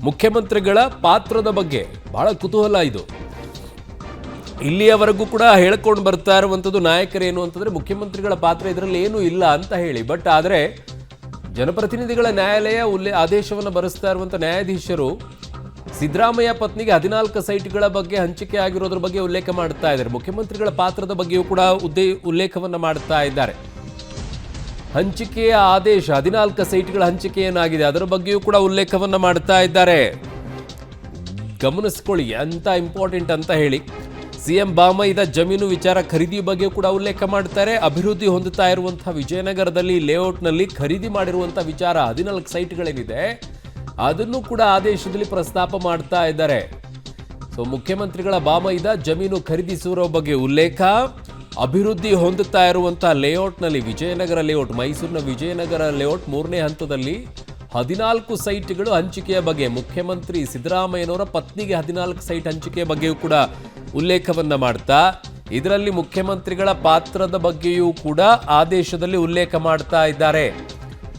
ಮುಖ್ಯಮಂತ್ರಿಗಳ ಪಾತ್ರದ ಬಗ್ಗೆ ಬಹಳ ಕುತೂಹಲ ಇದು. ಇಲ್ಲಿಯವರೆಗೂ ಕೂಡ ಹೇಳ್ಕೊಂಡು ಬರ್ತಾ ಇರುವಂಥದ್ದು ನಾಯಕರೇನು ಅಂತಂದ್ರೆ ಮುಖ್ಯಮಂತ್ರಿಗಳ ಪಾತ್ರ ಇದರಲ್ಲಿ ಏನೂ ಇಲ್ಲ ಅಂತ ಹೇಳಿ. ಬಟ್ ಆದರೆ ಜನಪ್ರತಿನಿಧಿಗಳ ನ್ಯಾಯಾಲಯ ಆದೇಶವನ್ನು ಬರೆಸ್ತಾ ಇರುವಂಥ ನ್ಯಾಯಾಧೀಶರು ಸಿದ್ದರಾಮಯ್ಯ ಪತ್ನಿಗೆ 14 ಸೈಟ್ಗಳ ಬಗ್ಗೆ ಹಂಚಿಕೆ ಆಗಿರೋದ್ರ ಬಗ್ಗೆ ಉಲ್ಲೇಖ ಮಾಡ್ತಾ ಇದ್ದಾರೆ. ಮುಖ್ಯಮಂತ್ರಿಗಳ ಪಾತ್ರದ ಬಗ್ಗೆಯೂ ಕೂಡ ಉಲ್ಲೇಖವನ್ನು ಮಾಡ್ತಾ ಇದ್ದಾರೆ. ಹಂಚಿಕೆಯ ಆದೇಶ 14 ಸೈಟ್ಗಳ ಹಂಚಿಕೆ ಏನಾಗಿದೆ ಅದರ ಬಗ್ಗೆಯೂ ಕೂಡ ಉಲ್ಲೇಖವನ್ನು ಮಾಡ್ತಾ ಇದ್ದಾರೆ. ಗಮನಿಸ್ಕೊಳ್ಳಿ ಅಂತ ಇಂಪಾರ್ಟೆಂಟ್ ಅಂತ ಹೇಳಿ. ಸಿಎಂ ಬಾಮೈದ ಜಮೀನು ವಿಚಾರ ಖರೀದಿ ಬಗ್ಗೆ ಕೂಡ ಉಲ್ಲೇಖ ಮಾಡ್ತಾರೆ. ಅಭಿವೃದ್ಧಿ ಹೊಂದುತ್ತಾ ಇರುವಂತಹ ವಿಜಯನಗರದಲ್ಲಿ ಲೇಔಟ್ನಲ್ಲಿ ಖರೀದಿ ಮಾಡಿರುವಂತಹ ವಿಚಾರ 14 ಸೈಟ್ಗಳೇನಿದೆ ಅದನ್ನು ಕೂಡ ಆದೇಶದಲ್ಲಿ ಪ್ರಸ್ತಾಪ ಮಾಡ್ತಾ ಇದ್ದಾರೆ. ಸೊ ಮುಖ್ಯಮಂತ್ರಿಗಳ ಬಾಮೈದ ಜಮೀನು ಖರೀದಿಸುವ ಬಗ್ಗೆ ಉಲ್ಲೇಖ, ಅಭಿವೃದ್ಧಿ ಹೊಂದುತ್ತಾ ಇರುವಂತಹ ಲೇಔಟ್ನಲ್ಲಿ ವಿಜಯನಗರ ಲೇಔಟ್, ಮೈಸೂರಿನ ವಿಜಯನಗರ ಲೇಔಟ್ 3ನೇ ಹಂತದಲ್ಲಿ 14 ಸೈಟ್ಗಳು ಹಂಚಿಕೆಯ ಬಗ್ಗೆ, ಮುಖ್ಯಮಂತ್ರಿ ಸಿದ್ದರಾಮಯ್ಯನವರ ಪತ್ನಿಗೆ 14 ಸೈಟ್ ಹಂಚಿಕೆಯ ಬಗ್ಗೆಯೂ ಕೂಡ ಉಲ್ಲೇಖವನ್ನ ಮಾಡ್ತಾ ಇದರಲ್ಲಿ ಮುಖ್ಯಮಂತ್ರಿಗಳ ಪಾತ್ರದ ಬಗ್ಗೆಯೂ ಕೂಡ ಆದೇಶದಲ್ಲಿ ಉಲ್ಲೇಖ ಮಾಡ್ತಾ ಇದ್ದಾರೆ.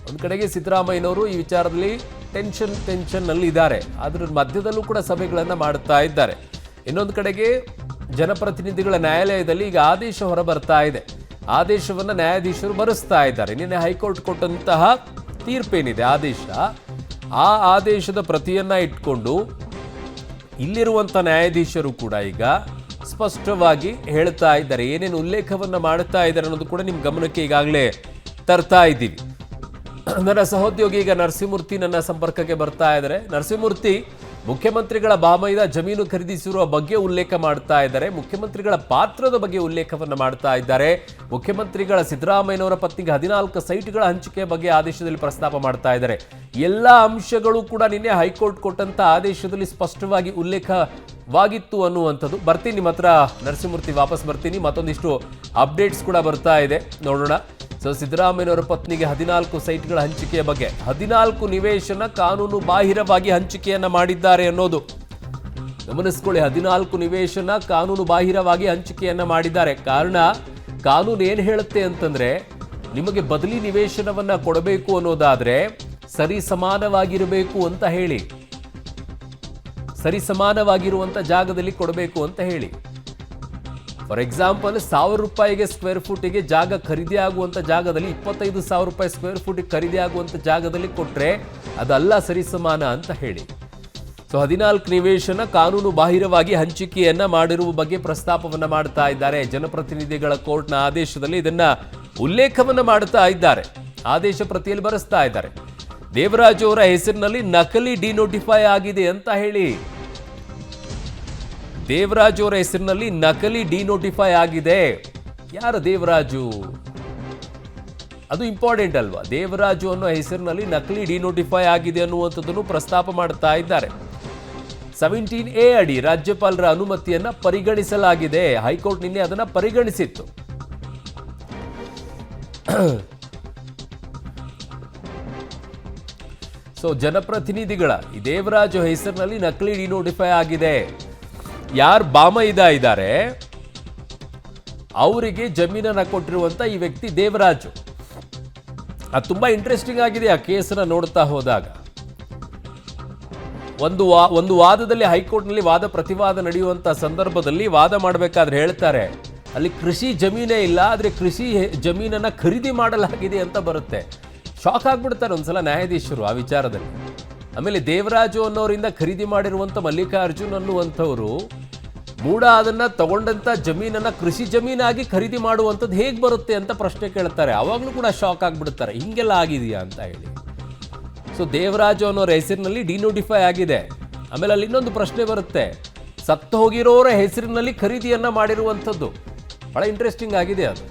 ಒಂದು ಕಡೆಗೆ ಸಿದ್ದರಾಮಯ್ಯನವರು ಈ ವಿಚಾರದಲ್ಲಿ ಟೆನ್ಷನ್ ನಲ್ಲಿ ಇದ್ದಾರೆ, ಅದರ ಮಧ್ಯದಲ್ಲೂ ಕೂಡ ಸಭೆಗಳನ್ನು ಮಾಡ್ತಾ ಇದ್ದಾರೆ. ಇನ್ನೊಂದು ಕಡೆಗೆ ಜನಪ್ರತಿನಿಧಿಗಳ ನ್ಯಾಯಾಲಯದಲ್ಲಿ ಈಗ ಆದೇಶ ಹೊರಬರ್ತಾ ಇದೆ. ಆದೇಶವನ್ನು ನ್ಯಾಯಾಧೀಶರು ಬರೆಸ್ತಾ ಇದ್ದಾರೆ. ನಿನ್ನೆ ಹೈಕೋರ್ಟ್ ಕೊಟ್ಟಂತಹ ತೀರ್ಪೇನಿದೆ ಆದೇಶ, ಆ ಆದೇಶದ ಪ್ರತಿಯನ್ನ ಇಟ್ಕೊಂಡು ಇಲ್ಲಿರುವಂಥ ನ್ಯಾಯಾಧೀಶರು ಕೂಡ ಈಗ ಸ್ಪಷ್ಟವಾಗಿ ಹೇಳ್ತಾ ಇದ್ದಾರೆ. ಏನೇನು ಉಲ್ಲೇಖವನ್ನು ಮಾಡ್ತಾ ಇದ್ದಾರೆ ಅನ್ನೋದು ಕೂಡ ನಿಮ್ಮ ಗಮನಕ್ಕೆ ಈಗಾಗಲೇ ತರ್ತಾ ಇದ್ದೀವಿ. ನನ್ನ ಸಹೋದ್ಯೋಗಿ ಈಗ ನರಸಿಂಹಮೂರ್ತಿ ನನ್ನ ಸಂಪರ್ಕಕ್ಕೆ ಬರ್ತಾ ಇದ್ದಾರೆ. ನರಸಿಂಹಮೂರ್ತಿ, ಮುಖ್ಯಮಂತ್ರಿಗಳ ಬಾಮೈದ ಜಮೀನು ಖರೀದಿಸಿರುವ ಬಗ್ಗೆ ಉಲ್ಲೇಖ ಮಾಡ್ತಾ ಇದ್ದಾರೆ, ಮುಖ್ಯಮಂತ್ರಿಗಳ ಪಾತ್ರದ ಬಗ್ಗೆ ಉಲ್ಲೇಖವನ್ನು ಮಾಡ್ತಾ ಇದ್ದಾರೆ, ಮುಖ್ಯಮಂತ್ರಿಗಳ ಸಿದ್ದರಾಮಯ್ಯನವರ ಪತ್ನಿಗೆ 14 ಸೈಟ್ಗಳ ಹಂಚಿಕೆ ಬಗ್ಗೆ ಆದೇಶದಲ್ಲಿ ಪ್ರಸ್ತಾಪ ಮಾಡ್ತಾ ಇದ್ದಾರೆ. ಎಲ್ಲ ಅಂಶಗಳು ಕೂಡ ನಿನ್ನೆ ಹೈಕೋರ್ಟ್ ಕೊಟ್ಟಂತ ಆದೇಶದಲ್ಲಿ ಸ್ಪಷ್ಟವಾಗಿ ಉಲ್ಲೇಖವಾಗಿತ್ತು ಅನ್ನುವಂಥದ್ದು. ಬರ್ತೀನಿ ನಿಮ್ಮ ಹತ್ರ ನರಸಿಂಹಮೂರ್ತಿ, ವಾಪಸ್ ಬರ್ತೀನಿ. ಮತ್ತೊಂದಿಷ್ಟು ಅಪ್ಡೇಟ್ಸ್ ಕೂಡ ಬರ್ತಾ ಇದೆ, ನೋಡೋಣ. ಸೊ ಸಿದ್ದರಾಮಯ್ಯನವರ ಪತ್ನಿಗೆ 14 ಸೈಟ್ಗಳ ಹಂಚಿಕೆಯ ಬಗ್ಗೆ, 14 ನಿವೇಶನ ಕಾನೂನು ಬಾಹಿರವಾಗಿ ಹಂಚಿಕೆಯನ್ನ ಮಾಡಿದ್ದಾರೆ ಅನ್ನೋದು ಗಮನಿಸ್ಕೊಳ್ಳಿ. 14 ನಿವೇಶನ ಕಾನೂನು ಬಾಹಿರವಾಗಿ ಹಂಚಿಕೆಯನ್ನ ಮಾಡಿದ್ದಾರೆ. ಕಾರಣ ಕಾನೂನು ಏನ್ ಹೇಳುತ್ತೆ ಅಂತಂದ್ರೆ, ನಿಮಗೆ ಬದಲಿ ನಿವೇಶನವನ್ನ ಕೊಡಬೇಕು ಅನ್ನೋದಾದ್ರೆ ಸರಿ ಸಮಾನವಾಗಿರಬೇಕು ಅಂತ ಹೇಳಿ, ಸರಿ ಸಮಾನವಾಗಿರುವಂತ ಜಾಗದಲ್ಲಿ ಕೊಡಬೇಕು ಅಂತ ಹೇಳಿ. ಫಾರ್ ಎಕ್ಸಾಂಪಲ್ 1000 ರೂಪಾಯಿಗೆ ಸ್ಕ್ವೇರ್ ಫುಟಿಗೆ ಜಾಗ ಖರೀದಿ ಆಗುವಂತ ಜಾಗದಲ್ಲಿ 25,000 ರೂಪಾಯಿ ಸ್ಕ್ವೇರ್ ಫುಟಿಗೆ ಖರೀದಿ ಆಗುವಂತ ಜಾಗದಲ್ಲಿ ಕೊಟ್ರೆ ಅದಲ್ಲ ಸರಿ ಸಮಾನ ಅಂತ ಹೇಳಿ. ಸೊ 14 ನಿವೇಶನ ಕಾನೂನು ಬಾಹಿರವಾಗಿ ಹಂಚಿಕೆಯನ್ನ ಮಾಡಿರುವ ಬಗ್ಗೆ ಪ್ರಸ್ತಾಪವನ್ನ ಮಾಡ್ತಾ ಇದ್ದಾರೆ. ಜನಪ್ರತಿನಿಧಿಗಳ ಕೋರ್ಟ್ನ ಆದೇಶದಲ್ಲಿ ಇದನ್ನ ಉಲ್ಲೇಖವನ್ನ ಮಾಡ್ತಾ ಇದ್ದಾರೆ, ಆದೇಶ ಪ್ರತಿಯಲ್ಲಿ ಬರೆಸ್ತಾ ಇದ್ದಾರೆ. ದೇವರಾಜು ಅವರ ಹೆಸರಿನಲ್ಲಿ ನಕಲಿ ಡಿನೋಟಿಫೈ ಆಗಿದೆ ಅಂತ ಹೇಳಿ. ದೇವರಾಜು ಅವರ ಹೆಸರಿನಲ್ಲಿ ನಕಲಿ ಡಿನೋಟಿಫೈ ಆಗಿದೆ. ಯಾರು ದೇವರಾಜು? ಅದು ಇಂಪಾರ್ಟೆಂಟ್ ಅಲ್ವಾ? ದೇವರಾಜು ಅನ್ನೋ ಹೆಸರಿನಲ್ಲಿ ನಕಲಿ ಡಿನೋಟಿಫೈ ಆಗಿದೆ ಅನ್ನುವಂಥದ್ದನ್ನು ಪ್ರಸ್ತಾಪ ಮಾಡ್ತಾ ಇದ್ದಾರೆ. 17A ಅಡಿ ರಾಜ್ಯಪಾಲರ ಅನುಮತಿಯನ್ನ ಪರಿಗಣಿಸಲಾಗಿದೆ. ಹೈಕೋರ್ಟ್ ನಿನ್ನೆ ಅದನ್ನ ಪರಿಗಣಿಸಿತ್ತು. ಸೊ ಜನಪ್ರತಿನಿಧಿಗಳ ಈ ದೇವರಾಜು ಹೆಸರಿನಲ್ಲಿ ನಕಲಿ ಡಿನೋಟಿಫೈ ಆಗಿದೆ. ಯಾರು ಬಾಮೈದ ಇದ್ದಾರೆ ಅವರಿಗೆ ಜಮೀನನ್ನ ಕೊಟ್ಟಿರುವಂತ ಈ ವ್ಯಕ್ತಿ ದೇವರಾಜು. ಅದು ತುಂಬಾ ಇಂಟ್ರೆಸ್ಟಿಂಗ್ ಆಗಿದೆ ಆ ಕೇಸನ್ನ ನೋಡ್ತಾ ಹೋದಾಗ. ಒಂದು ವಾದದಲ್ಲಿ ಹೈಕೋರ್ಟ್ನಲ್ಲಿ ವಾದ ಪ್ರತಿವಾದ ನಡೆಯುವಂತ ಸಂದರ್ಭದಲ್ಲಿ ವಾದ ಮಾಡಬೇಕಾದ್ರೆ ಹೇಳ್ತಾರೆ ಅಲ್ಲಿ ಕೃಷಿ ಜಮೀನೇ ಇಲ್ಲ, ಆದ್ರೆ ಕೃಷಿ ಜಮೀನನ್ನ ಖರೀದಿ ಮಾಡಲಾಗಿದೆ ಅಂತ ಬರುತ್ತೆ. ಶಾಕ್ ಆಗ್ಬಿಡ್ತಾರೆ ಒಂದ್ಸಲ ನ್ಯಾಯಾಧೀಶರು ಆ ವಿಚಾರದಲ್ಲಿ. ಆಮೇಲೆ ದೇವರಾಜು ಅನ್ನೋರಿಂದ ಖರೀದಿ ಮಾಡಿರುವಂತ ಮಲ್ಲಿಕಾರ್ಜುನ್ ಅನ್ನುವಂಥವ್ರು ಮೂಡ ಅದನ್ನ ತಗೊಂಡಂತ ಜಮೀನನ್ನ ಕೃಷಿ ಜಮೀನಾಗಿ ಖರೀದಿ ಮಾಡುವಂಥದ್ದು ಹೇಗೆ ಬರುತ್ತೆ ಅಂತ ಪ್ರಶ್ನೆ ಕೇಳ್ತಾರೆ. ಅವಾಗಲೂ ಕೂಡ ಶಾಕ್ ಆಗ್ಬಿಡ್ತಾರೆ, ಹಿಂಗೆಲ್ಲ ಆಗಿದೆಯಾ ಅಂತ ಹೇಳಿ. ಸೊ ದೇವರಾಜು ಅನ್ನೋರ ಹೆಸರಿನಲ್ಲಿ ಡಿನೋಟಿಫೈ ಆಗಿದೆ. ಆಮೇಲೆ ಅಲ್ಲಿ ಇನ್ನೊಂದು ಪ್ರಶ್ನೆ ಬರುತ್ತೆ, ಸತ್ತು ಹೋಗಿರೋರ ಹೆಸರಿನಲ್ಲಿ ಖರೀದಿಯನ್ನ ಮಾಡಿರುವಂಥದ್ದು. ಬಹಳ ಇಂಟ್ರೆಸ್ಟಿಂಗ್ ಆಗಿದೆ ಅದು.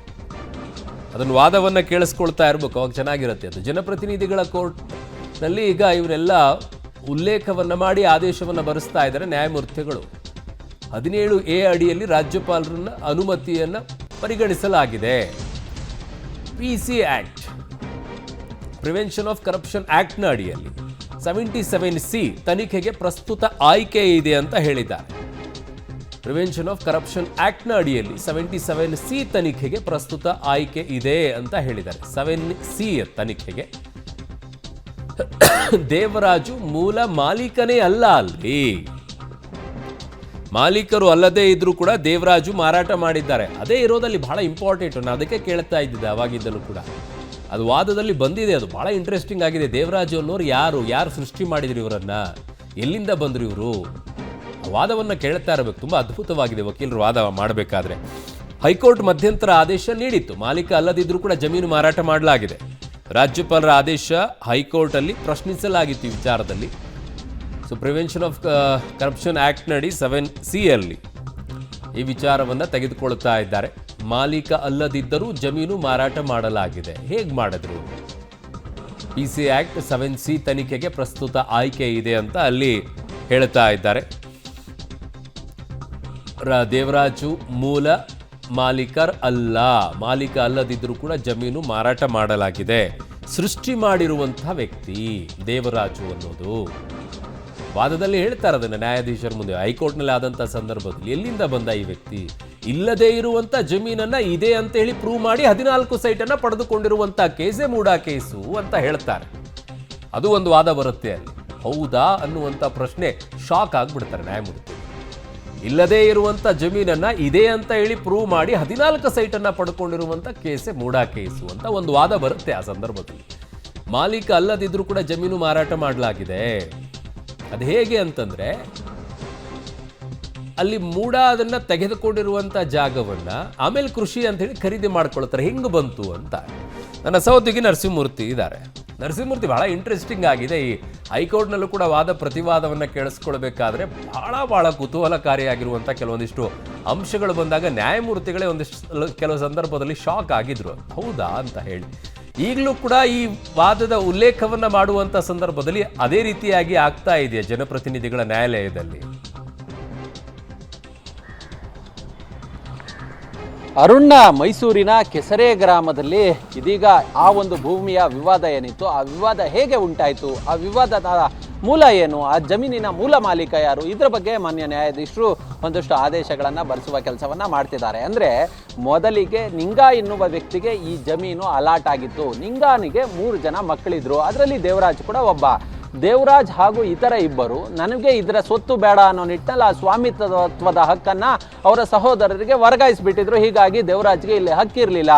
ಅದನ್ನು ವಾದವನ್ನ ಕೇಳಿಸ್ಕೊಳ್ತಾ ಇರ್ಬೇಕು, ಅವಾಗ ಚೆನ್ನಾಗಿರುತ್ತೆ ಅದು. ಜನಪ್ರತಿನಿಧಿಗಳ ಕೋರ್ಟ್ನಲ್ಲಿ ಈಗ ಇವರೆಲ್ಲ ಉಲ್ಲೇಖವನ್ನ ಮಾಡಿ ಆದೇಶವನ್ನು ಬರೆಸ್ತಾ ಇದ್ದಾರೆ ನ್ಯಾಯಮೂರ್ತಿಗಳು. 17A ಅಡಿಯಲ್ಲಿ ರಾಜ್ಯಪಾಲರನ್ನ ಅನುಮತಿಯನ್ನ ಪರಿಗಣಿಸಲಾಗಿದೆ. PC act, prevention of corruption ಆಕ್ಟ್ನ ಅಡಿಯಲ್ಲಿ 77C ತನಿಖೆಗೆ ಪ್ರಸ್ತುತ ಆಯ್ಕೆ ಇದೆ ಅಂತ ಹೇಳಿದ್ದಾರೆ. ಪ್ರಿವೆನ್ಷನ್ ಆಫ್ ಕರಪ್ಷನ್ ಆಕ್ಟ್ನ ಅಡಿಯಲ್ಲಿ 77C ತನಿಖೆಗೆ ಪ್ರಸ್ತುತ ಆಯ್ಕೆ ಇದೆ ಅಂತ ಹೇಳಿದ್ದಾರೆ. 7C ತನಿಖೆಗೆ ದೇವರಾಜು ಮೂಲ ಮಾಲೀಕನೇ ಅಲ್ಲ, ಅಲ್ಲಿ ಮಾಲೀಕರು ಅಲ್ಲದೇ ಇದ್ರೂ ಕೂಡ ದೇವರಾಜು ಮಾರಾಟ ಮಾಡಿದ್ದಾರೆ. ಅದೇ ಇರೋದಲ್ಲಿ ಬಹಳ ಇಂಪಾರ್ಟೆಂಟ್. ನಾನು ಅದಕ್ಕೆ ಕೇಳ್ತಾ ಇದ್ದಿದ್ದೆ ಅವಾಗಿದ್ದಲು ಕೂಡ. ಅದು ವಾದದಲ್ಲಿ ಬಂದಿದೆ, ಅದು ಬಹಳ ಇಂಟ್ರೆಸ್ಟಿಂಗ್ ಆಗಿದೆ. ದೇವರಾಜು ಅನ್ನೋರು ಯಾರು ಸೃಷ್ಟಿ ಮಾಡಿದ್ರು ಇವರನ್ನ, ಎಲ್ಲಿಂದ ಬಂದ್ರು ಇವರು? ವಾದವನ್ನು ಕೇಳ್ತಾ ಇರಬೇಕು. ತುಂಬ ಅದ್ಭುತವಾಗಿದೆ ವಕೀಲರು ವಾದ ಮಾಡಬೇಕಾದ್ರೆ. ಹೈಕೋರ್ಟ್ ಮಧ್ಯಂತರ ಆದೇಶ ನೀಡಿತ್ತು. ಮಾಲೀಕ ಅಲ್ಲದಿದ್ರೂ ಕೂಡ ಜಮೀನು ಮಾರಾಟ ಮಾಡಲಾಗಿದೆ. ರಾಜ್ಯಪಾಲರ ಆದೇಶ ಹೈಕೋರ್ಟಲ್ಲಿ ಪ್ರಶ್ನಿಸಲಾಗಿತ್ತು ಈ ವಿಚಾರದಲ್ಲಿ. So prevention of corruption act ನಡಿ 7C ಅಲ್ಲಿ ಈ ವಿಚಾರವನ್ನು ತೆಗೆದುಕೊಳ್ತಾ ಇದ್ದಾರೆ. ಮಾಲೀಕ ಅಲ್ಲದಿದ್ದರೂ ಜಮೀನು ಮಾರಾಟ ಮಾಡಲಾಗಿದೆ. ಹೇಗೆ ಮಾಡಿದ್ರು? PC ಆ್ಯಕ್ಟ್ 7C ತನಿಖೆಗೆ ಪ್ರಸ್ತುತ ಆಯ್ಕೆ ಇದೆ ಅಂತ ಅಲ್ಲಿ ಹೇಳ್ತಾ ಇದ್ದಾರೆ. ದೇವರಾಜು ಮೂಲ ಮಾಲೀಕರ್ ಅಲ್ಲ, ಮಾಲೀಕ ಅಲ್ಲದಿದ್ದರೂ ಕೂಡ ಜಮೀನು ಮಾರಾಟ ಮಾಡಲಾಗಿದೆ. ಸೃಷ್ಟಿ ಮಾಡಿರುವಂತಹ ವ್ಯಕ್ತಿ ದೇವರಾಜು ಅನ್ನೋದು ವಾದದಲ್ಲಿ ಹೇಳ್ತಾರೆ. ಅದನ್ನು ನ್ಯಾಯಾಧೀಶರ ಮುಂದೆ ಹೈಕೋರ್ಟ್ನಲ್ಲಿ ಆದಂಥ ಸಂದರ್ಭದಲ್ಲಿ ಎಲ್ಲಿಂದ ಬಂದ ಈ ವ್ಯಕ್ತಿ? ಇಲ್ಲದೇ ಇರುವಂಥ ಜಮೀನನ್ನ ಇದೆ ಅಂತ ಹೇಳಿ ಪ್ರೂವ್ ಮಾಡಿ 14 ಸೈಟನ್ನು ಪಡೆದುಕೊಂಡಿರುವಂಥ ಕೇಸೇ ಮೂಡಾ ಕೇಸು ಅಂತ ಹೇಳ್ತಾರೆ. ಅದು ಒಂದು ವಾದ ಬರುತ್ತೆ ಅಲ್ಲಿ. ಹೌದಾ ಅನ್ನುವಂಥ ಪ್ರಶ್ನೆ, ಶಾಕ್ ಆಗಿಬಿಡ್ತಾರೆ ನ್ಯಾಯಮೂರ್ತಿ. ಇಲ್ಲದೇ ಇರುವಂಥ ಜಮೀನನ್ನ ಇದೆ ಅಂತ ಹೇಳಿ ಪ್ರೂವ್ ಮಾಡಿ 14 ಸೈಟನ್ನು ಪಡ್ಕೊಂಡಿರುವಂಥ ಕೇಸೇ ಮೂಡಾ ಕೇಸು ಅಂತ ಒಂದು ವಾದ ಬರುತ್ತೆ ಆ ಸಂದರ್ಭದಲ್ಲಿ. ಮಾಲೀಕ ಅಲ್ಲದಿದ್ರೂ ಕೂಡ ಜಮೀನು ಮಾರಾಟ ಮಾಡಲಾಗಿದೆ. ಅದು ಹೇಗೆ ಅಂತಂದ್ರೆ, ಅಲ್ಲಿ ಮೂಡಾ ಅದನ್ನ ತೆಗೆದುಕೊಂಡಿರುವಂಥ ಜಾಗವನ್ನ ಆಮೇಲೆ ಕೃಷಿ ಅಂತ ಹೇಳಿ ಖರೀದಿ ಮಾಡ್ಕೊಳ್ತಾರೆ. ಹೆಂಗೆ ಬಂತು ಅಂತ ನನ್ನ ಸಹೋದ್ಯೋಗಿ ನರಸಿಂಹಮೂರ್ತಿ ಇದ್ದಾರೆ. ನರಸಿಂಹಮೂರ್ತಿ, ಬಹಳ ಇಂಟ್ರೆಸ್ಟಿಂಗ್ ಆಗಿದೆ. ಈ ಹೈಕೋರ್ಟ್ನಲ್ಲೂ ಕೂಡ ವಾದ ಪ್ರತಿವಾದವನ್ನು ಕೇಳಿಸ್ಕೊಳ್ಬೇಕಾದ್ರೆ ಬಹಳ ಕುತೂಹಲಕಾರಿಯಾಗಿರುವಂಥ ಕೆಲವೊಂದಿಷ್ಟು ಅಂಶಗಳು ಬಂದಾಗ ನ್ಯಾಯಮೂರ್ತಿಗಳೇ ಕೆಲವು ಸಂದರ್ಭದಲ್ಲಿ ಶಾಕ್ ಆಗಿದ್ರು. ಹೌದಾ ಅಂತ ಹೇಳಿ. ಈಗಲೂ ಕೂಡ ಈ ವಾದದ ಉಲ್ಲೇಖವನ್ನು ಮಾಡುವಂಥ ಸಂದರ್ಭದಲ್ಲಿ ಅದೇ ರೀತಿಯಾಗಿ ಆಗ್ತಾ ಇದೆಯಾ ಜನಪ್ರತಿನಿಧಿಗಳ ನ್ಯಾಯಾಲಯದಲ್ಲಿ? ಅರುಣ್ಣ, ಮೈಸೂರಿನ ಕೆಸರೆ ಗ್ರಾಮದಲ್ಲಿ ಇದೀಗ ಆ ಒಂದು ಭೂಮಿಯ ವಿವಾದ ಏನಿತ್ತು, ಆ ವಿವಾದ ಹೇಗೆ ಉಂಟಾಯಿತು, ಆ ವಿವಾದದ ಮೂಲ ಏನು, ಆ ಜಮೀನಿನ ಮೂಲ ಮಾಲೀಕ ಯಾರು, ಇದರ ಬಗ್ಗೆ ಮಾನ್ಯ ನ್ಯಾಯಾಧೀಶರು ಒಂದಷ್ಟು ಆದೇಶಗಳನ್ನು ಬರೆಸುವ ಕೆಲಸವನ್ನು ಮಾಡ್ತಿದ್ದಾರೆ. ಅಂದರೆ ಮೊದಲಿಗೆ ನಿಂಗಾ ಎನ್ನುವ ವ್ಯಕ್ತಿಗೆ ಈ ಜಮೀನು ಅಲಾಟ್ ಆಗಿತ್ತು. ನಿಂಗಾನಿಗೆ 3 ಜನ ಮಕ್ಕಳಿದ್ರು. ಅದರಲ್ಲಿ ದೇವರಾಜ್ ಕೂಡ ಒಬ್ಬ. ದೇವರಾಜ್ ಹಾಗೂ ಇತರ ಇಬ್ಬರು ನನಗೆ ಇದರ ಸ್ವತ್ತು ಬೇಡ ಅನ್ನೋ ನಿಟ್ಟಿನಲ್ಲಿ ಆ ಸ್ವಾಮಿತ್ವದ ಹಕ್ಕನ್ನು ಅವರ ಸಹೋದರರಿಗೆ ವರ್ಗಾಯಿಸಿಬಿಟ್ಟಿದ್ರು. ಹೀಗಾಗಿ ದೇವರಾಜ್ಗೆ ಇಲ್ಲಿ ಹಕ್ಕಿರಲಿಲ್ಲ.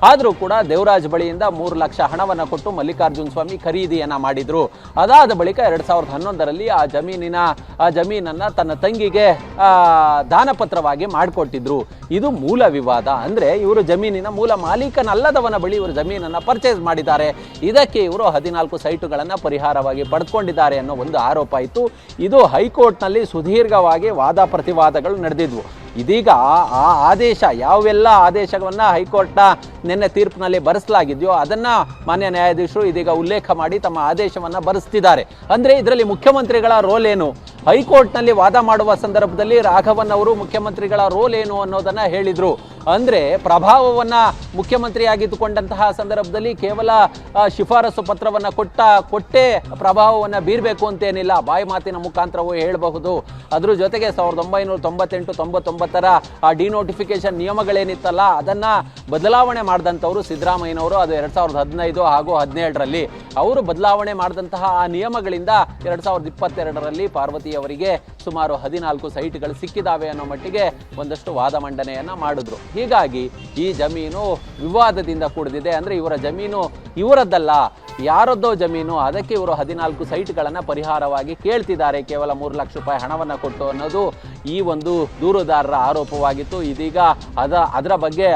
ಆದರೂ ಕೂಡ ದೇವರಾಜ್ ಬಳಿಯಿಂದ 3 ಲಕ್ಷ ಹಣವನ್ನು ಕೊಟ್ಟು ಮಲ್ಲಿಕಾರ್ಜುನ ಸ್ವಾಮಿ ಖರೀದಿಯನ್ನು ಮಾಡಿದರು. ಅದಾದ ಬಳಿಕ 2011ರಲ್ಲಿ ಆ ಜಮೀನನ್ನು ತನ್ನ ತಂಗಿಗೆ ದಾನಪತ್ರವಾಗಿ ಮಾಡಿಕೊಟ್ಟಿದ್ರು. ಇದು ಮೂಲ ವಿವಾದ. ಅಂದರೆ ಇವರು ಜಮೀನಿನ ಮೂಲ ಮಾಲೀಕನಲ್ಲದವನ ಬಳಿ ಇವರು ಜಮೀನನ್ನು ಪರ್ಚೇಸ್ ಮಾಡಿದ್ದಾರೆ. ಇದಕ್ಕೆ ಇವರು 14 ಸೈಟುಗಳನ್ನು ಪರಿಹಾರವಾಗಿ ಪಡೆದುಕೊಂಡಿದ್ದಾರೆ ಅನ್ನೋ ಒಂದು ಆರೋಪ ಇತ್ತು. ಇದು ಹೈಕೋರ್ಟ್ನಲ್ಲಿ ಸುದೀರ್ಘವಾಗಿ ವಾದ ಪ್ರತಿವಾದಗಳು ನಡೆದಿದ್ವು. ಇದೀಗ ಆ ಆದೇಶ, ಯಾವೆಲ್ಲ ಆದೇಶವನ್ನು ಹೈಕೋರ್ಟ್ನ ನಿನ್ನೆ ತೀರ್ಪಿನಲ್ಲಿ ಬರೆಸಲಾಗಿದೆಯೋ ಅದನ್ನು ಮಾನ್ಯ ನ್ಯಾಯಾಧೀಶರು ಇದೀಗ ಉಲ್ಲೇಖ ಮಾಡಿ ತಮ್ಮ ಆದೇಶವನ್ನು ಬರೆಸ್ತಿದ್ದಾರೆ. ಅಂದರೆ ಇದರಲ್ಲಿ ಮುಖ್ಯಮಂತ್ರಿಗಳ ರೋಲ್ ಏನು? ಹೈಕೋರ್ಟ್ನಲ್ಲಿ ವಾದ ಮಾಡುವ ಸಂದರ್ಭದಲ್ಲಿ ರಾಘವನ್ ಅವರು ಮುಖ್ಯಮಂತ್ರಿಗಳ ರೋಲ್ ಏನು ಅನ್ನೋದನ್ನು ಹೇಳಿದರು. ಅಂದರೆ ಪ್ರಭಾವವನ್ನು ಮುಖ್ಯಮಂತ್ರಿಯಾಗಿದ್ದುಕೊಂಡಂತಹ ಸಂದರ್ಭದಲ್ಲಿ ಕೇವಲ ಶಿಫಾರಸು ಪತ್ರವನ್ನು ಕೊಟ್ಟೇ ಪ್ರಭಾವವನ್ನು ಬೀರಬೇಕು ಅಂತೇನಿಲ್ಲ, ಬಾಯಿ ಮಾತಿನ ಮುಖಾಂತರವೂ ಹೇಳಬಹುದು. ಅದ್ರ ಜೊತೆಗೆ 1998-99ರ ಆ ಡಿನೋಟಿಫಿಕೇಶನ್ ನಿಯಮಗಳೇನಿತ್ತಲ್ಲ ಅದನ್ನು ಬದಲಾವಣೆ ಮಾಡಿದಂಥವರು ಸಿದ್ದರಾಮಯ್ಯನವರು. ಅದು 2015 ಹಾಗೂ 2017ರಲ್ಲಿ ಅವರು ಬದಲಾವಣೆ ಮಾಡಿದಂತಹ ಆ ನಿಯಮಗಳಿಂದ 2022ರಲ್ಲಿ ಪಾರ್ವತಿಯವರಿಗೆ ಸುಮಾರು 14 ಸೈಟ್ಗಳು ಸಿಕ್ಕಿದಾವೆ ಅನ್ನೋ ಮಟ್ಟಿಗೆ ಒಂದಷ್ಟು ವಾದ ಮಂಡನೆಯನ್ನು ಮಾಡಿದ್ರು. ಹೀಗಾಗಿ ಈ ಜಮೀನು ವಿವಾದದಿಂದ ಕೂಡಿದೆ. ಅಂದರೆ ಇವರ ಜಮೀನು ಇವರದ್ದಲ್ಲ, ಯಾರದ್ದೋ ಜಮೀನು. ಅದಕ್ಕೆ ಇವರು 14 ಸೈಟ್ಗಳನ್ನು ಪರಿಹಾರವಾಗಿ ಕೇಳ್ತಿದ್ದಾರೆ, ಕೇವಲ 3 ಲಕ್ಷ ರೂಪಾಯಿ ಹಣವನ್ನು ಕೊಟ್ಟು ಅನ್ನೋದು ಈ ಒಂದು ದೂರುದಾರರ ಆರೋಪವಾಗಿತ್ತು. ಇದೀಗ ಅದರ ಬಗ್ಗೆ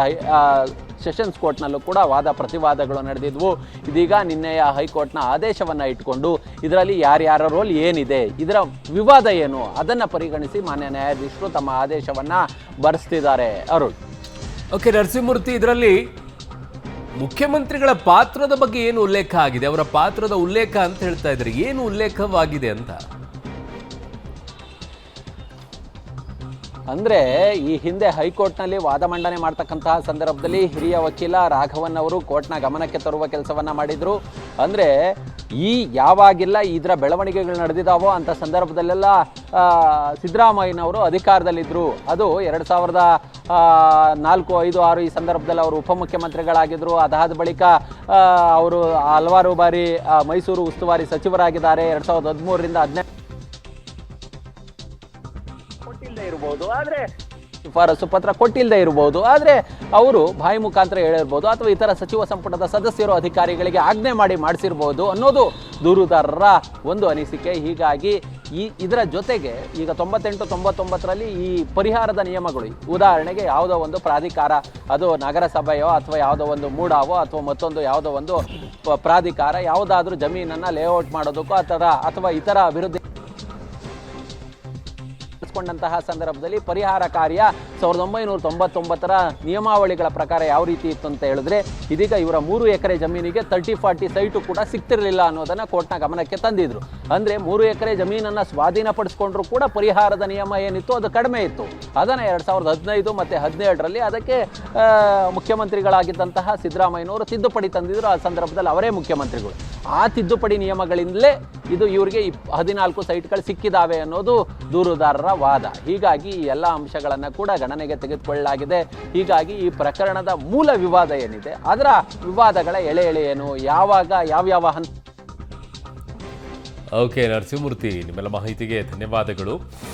ಸೆಷನ್ಸ್ ಕೋರ್ಟ್ನಲ್ಲೂ ಕೂಡ ವಾದ ಪ್ರತಿವಾದಗಳು ನಡೆದಿದ್ವು. ಇದೀಗ ನಿನ್ನೆಯ ಹೈಕೋರ್ಟ್ನ ಆದೇಶವನ್ನು ಇಟ್ಕೊಂಡು ಇದರಲ್ಲಿ ಯಾರ್ಯಾರ ರೋಲ್ ಏನಿದೆ, ಇದರ ವಿವಾದ ಏನು, ಅದನ್ನು ಪರಿಗಣಿಸಿ ಮಾನ್ಯ ನ್ಯಾಯಾಧೀಶರು ತಮ್ಮ ಆದೇಶವನ್ನು ಬರೆಸ್ತಿದ್ದಾರೆ. ಅರುಣ್, ಓಕೆ ನರಸಿಂಹಮೂರ್ತಿ, ಇದರಲ್ಲಿ ಮುಖ್ಯಮಂತ್ರಿಗಳ ಪಾತ್ರದ ಬಗ್ಗೆ ಏನು ಉಲ್ಲೇಖ ಆಗಿದೆ? ಅವರ ಪಾತ್ರದ ಉಲ್ಲೇಖ ಅಂತ ಹೇಳ್ತಾ ಇದ್ದಾರೆ, ಏನು ಉಲ್ಲೇಖವಾಗಿದೆ ಅಂತ? ಅಂದರೆ ಈ ಹಿಂದೆ ಹೈಕೋರ್ಟ್ನಲ್ಲಿ ವಾದ ಮಂಡನೆ ಮಾಡ್ತಕ್ಕಂತಹ ಸಂದರ್ಭದಲ್ಲಿ ಹಿರಿಯ ವಕೀಲ ರಾಘವನ್ ಅವರು ಕೋರ್ಟ್ನ ಗಮನಕ್ಕೆ ತರುವ ಕೆಲಸವನ್ನು ಮಾಡಿದರು. ಅಂದರೆ ಯಾವಾಗಿಲ್ಲ ಇದರ ಬೆಳವಣಿಗೆಗಳು ನಡೆದಿದ್ದಾವೋ ಅಂಥ ಸಂದರ್ಭದಲ್ಲೆಲ್ಲ ಸಿದ್ದರಾಮಯ್ಯನವರು ಅಧಿಕಾರದಲ್ಲಿದ್ದರು. ಅದು 2004, 5, 6 ಈ ಸಂದರ್ಭದಲ್ಲಿ ಅವರು ಉಪಮುಖ್ಯಮಂತ್ರಿಗಳಾಗಿದ್ದರು. ಅದಾದ ಬಳಿಕ ಅವರು ಹಲವಾರು ಬಾರಿ ಮೈಸೂರು ಉಸ್ತುವಾರಿ ಸಚಿವರಾಗಿದ್ದಾರೆ. 2013ರಿಂದ 2017 ಕೊಟ್ಟಿಲ್ಲದೆ ಇರಬಹುದು, ಆದರೆ ಶಿಫಾರಸು ಪತ್ರ ಕೊಟ್ಟಿಲ್ಲದೆ ಇರಬಹುದು, ಆದರೆ ಅವರು ಬಾಯಿ ಮುಖಾಂತರ ಹೇಳಿರ್ಬೋದು ಅಥವಾ ಇತರ ಸಚಿವ ಸಂಪುಟದ ಸದಸ್ಯರು ಅಧಿಕಾರಿಗಳಿಗೆ ಆಜ್ಞೆ ಮಾಡಿ ಮಾಡಿಸಿರ್ಬೋದು ಅನ್ನೋದು ದೂರುದಾರರ ಒಂದು ಅನಿಸಿಕೆ. ಹೀಗಾಗಿ ಇದರ ಜೊತೆಗೆ ಈಗ 98-99ರಲ್ಲಿ ಈ ಪರಿಹಾರದ ನಿಯಮಗಳು, ಉದಾಹರಣೆಗೆ ಯಾವುದೋ ಒಂದು ಪ್ರಾಧಿಕಾರ, ಅದು ನಗರಸಭೆಯೋ ಅಥವಾ ಯಾವುದೋ ಒಂದು ಮೂಡಾವೋ ಅಥವಾ ಮತ್ತೊಂದು ಯಾವುದೋ ಒಂದು ಪ್ರಾಧಿಕಾರ ಯಾವುದಾದ್ರೂ ಜಮೀನನ್ನು ಲೇಔಟ್ ಮಾಡೋದಕ್ಕೋ ಅಥವಾ ಇತರ ಅಭಿವೃದ್ಧಿ ಕೊಂಡಂತಹ ಸಂದರ್ಭದಲ್ಲಿ ಪರಿಹಾರ ಕಾರ್ಯ 1999ರ ನಿಯಮಾವಳಿಗಳ ಪ್ರಕಾರ ಯಾವ ರೀತಿ ಇತ್ತು ಅಂತ ಹೇಳಿದ್ರೆ, ಇದೀಗ ಇವರ 3 ಎಕರೆ ಜಮೀನಿಗೆ 30-40 ಸೈಟು ಕೂಡ ಸಿಗ್ತಿರ್ಲಿಲ್ಲ ಅನ್ನೋದನ್ನ ಕೋರ್ಟ್ನ ಗಮನಕ್ಕೆ ತಂದಿದ್ರು. ಅಂದ್ರೆ 3 ಎಕರೆ ಜಮೀನನ್ನ ಸ್ವಾಧೀನಪಡಿಸ್ಕೊಂಡ್ರು ಕೂಡ ಪರಿಹಾರದ ನಿಯಮ ಏನಿತ್ತು ಅದು ಕಡಿಮೆ ಇತ್ತು. ಅದನ್ನ 2015 ಮತ್ತೆ 2017ರಲ್ಲಿ ಅದಕ್ಕೆ ಮುಖ್ಯಮಂತ್ರಿಗಳಾಗಿದ್ದಂತಹ ಸಿದ್ದರಾಮಯ್ಯನವರು ತಿದ್ದುಪಡಿ ತಂದಿದ್ರು. ಆ ಸಂದರ್ಭದಲ್ಲಿ ಅವರೇ ಮುಖ್ಯಮಂತ್ರಿಗಳು. ಆ ತಿದ್ದುಪಡಿ ನಿಯಮಗಳಿಂದಲೇ ಇದು ಇವರಿಗೆ 14 ಸೈಟ್ಗಳು ಸಿಕ್ಕಿದಾವೆ ಅನ್ನೋದು ದೂರುದಾರರ ವಾದ. ಹೀಗಾಗಿ ಈ ಎಲ್ಲ ಅಂಶಗಳನ್ನು ಕೂಡ ಗಣನೆಗೆ ತೆಗೆದುಕೊಳ್ಳಲಾಗಿದೆ. ಹೀಗಾಗಿ ಈ ಪ್ರಕರಣದ ಮೂಲ ವಿವಾದ ಏನಿದೆ ಅದರ ವಿವಾದಗಳ ಎಳೆ ಏನು, ಯಾವಾಗ ಯಾವ್ಯಾವ ಹಂತ. ಓಕೆ ನರಸಿಂಹಮೂರ್ತಿ, ನಿಮ್ಮೆಲ್ಲ ಮಾಹಿತಿಗೆ ಧನ್ಯವಾದಗಳು.